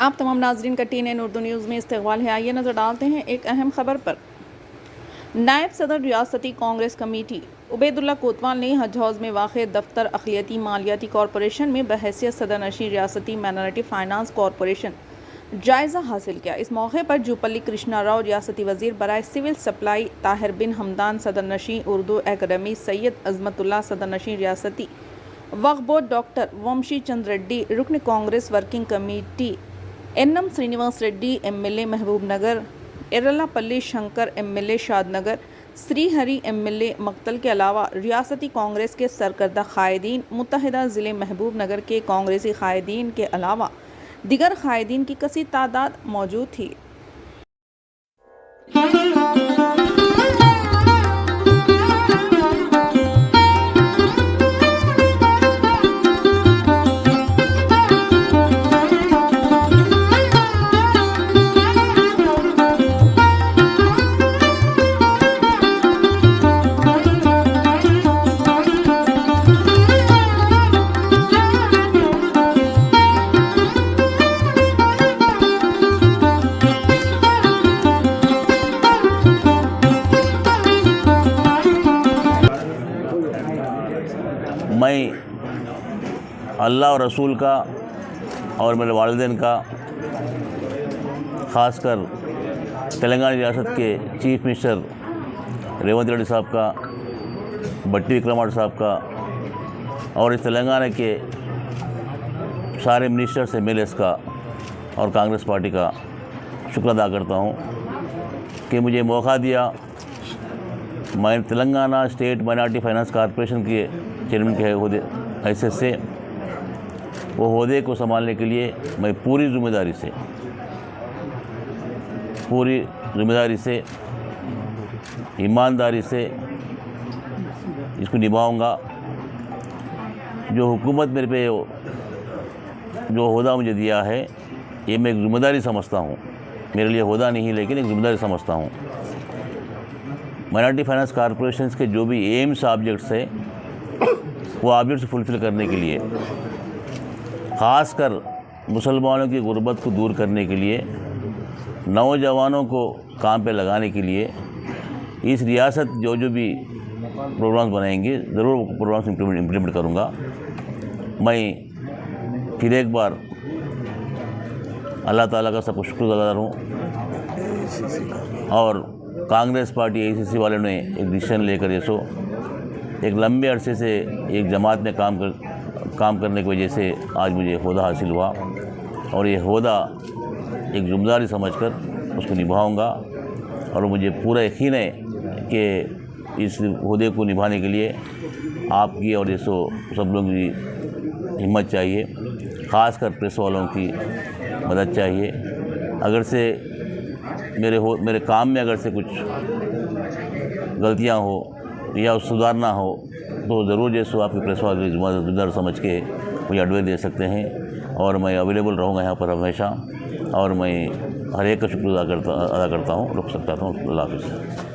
आप तमाम नाजरीन का TNN उर्दू न्यूज़ में इस्तकबाल है। आइए नज़र डालते हैं एक अहम खबर पर। नायब सदर रियासती कांग्रेस कमेटी उबैदुल्ला कोतवाल ने हज हाउस में वाक़ दफ्तर अक़लियती मालियाती कॉरपोरेशन में बहैसियत सदर नशीन रियासती माइनॉरिटी फाइनेंस कॉरपोरेशन जायज़ा हासिल किया। इस मौके पर जूपल्ली कृष्णा राव रियासती वज़ीर बराए सिविल सप्लाई, ताहिर बिन हमदान सदर नशीन उर्दू एकेडमी, सैयद अज़मतुल्लाह सदर नशीन रियासती वक्फ बोर्ड, डॉक्टर वंशी चंद रेड्डी रुकन Congress working committee, NM Srinivas Reddy MLA महबूब नगर, एरलापल्ली शंकर MLA शादनगर, श्रीहरी MLA मक्तल के अलावा रियासती कांग्रेस के सरकर्दा कायदीन, मुत्तहिदा ज़िले महबूब नगर के कांग्रेसी कायदीन के अलावा दिगर कायदीन की कसी तादाद मौजूद थी। मैं अल्लाह और रसूल का और मेरे वालिदैन का, ख़ासकर तेलंगाना रियासत के चीफ मिनिस्टर रेवंत रेड्डी साहब का, बट्टी विक्रमार्का साहब का और इस तेलंगाना के सारे मिनिस्टर्स MLAs का और कांग्रेस पार्टी का शुक्र अदा करता हूँ कि मुझे मौका दिया। मैं Telangana state minority finance corporation के चेयरमैन के हैसियत से वो ओहदे को संभालने के लिए मैं पूरी ज़िम्मेदारी से ईमानदारी से इसको निभाऊंगा। जो हुकूमत मेरे पे जो ओहदा मुझे दिया है, ये मैं एक ज़िम्मेदारी समझता हूँ। मेरे लिए ओहदा नहीं, लेकिन एक ज़िम्मेदारी समझता हूँ। माइनॉरिटी फाइनेंस कॉरपोरेशन के जो भी एम्स ऑब्जेक्ट्स है, वो ऑब्जेक्ट्स फुलफ़िल करने के लिए, ख़ासकर मुसलमानों की गुर्बत को दूर करने के लिए, नौजवानों को काम पे लगाने के लिए इस रियासत जो भी प्रोग्राम्स बनाएंगे, ज़रूर प्रोग्राम्स इम्प्लीमेंट करूँगा। मैं फिर एक बार अल्लाह ताला का सबको शुक्रगुज़ार हूँ और कांग्रेस पार्टी ACC वालों ने एक डिसीजन लेकर ये एक लंबे अरसे से एक जमात में काम करने की वजह से आज मुझे ओहदा हासिल हुआ और ये ओहदा एक ज़िम्मेदारी समझकर उसको निभाऊंगा। और मुझे पूरा यकीन है कि इस ओहदे को निभाने के लिए आपकी और ये सब लोगों की हिम्मत चाहिए, ख़ासकर प्रेस वालों की मदद चाहिए। अगर से मेरे काम में अगर से कुछ गलतियां हो या सुधारना हो तो ज़रूर जैसे आपके प्रेस वाले ज़िम्मेदार समझ के मुझे एडवाइस दे सकते हैं और मैं अवेलेबल रहूँगा यहाँ पर हमेशा। और मैं हर एक का शुक्र अदा करता हूँ, रुक सकता हूँ। अल्लाह हाफ़िज़।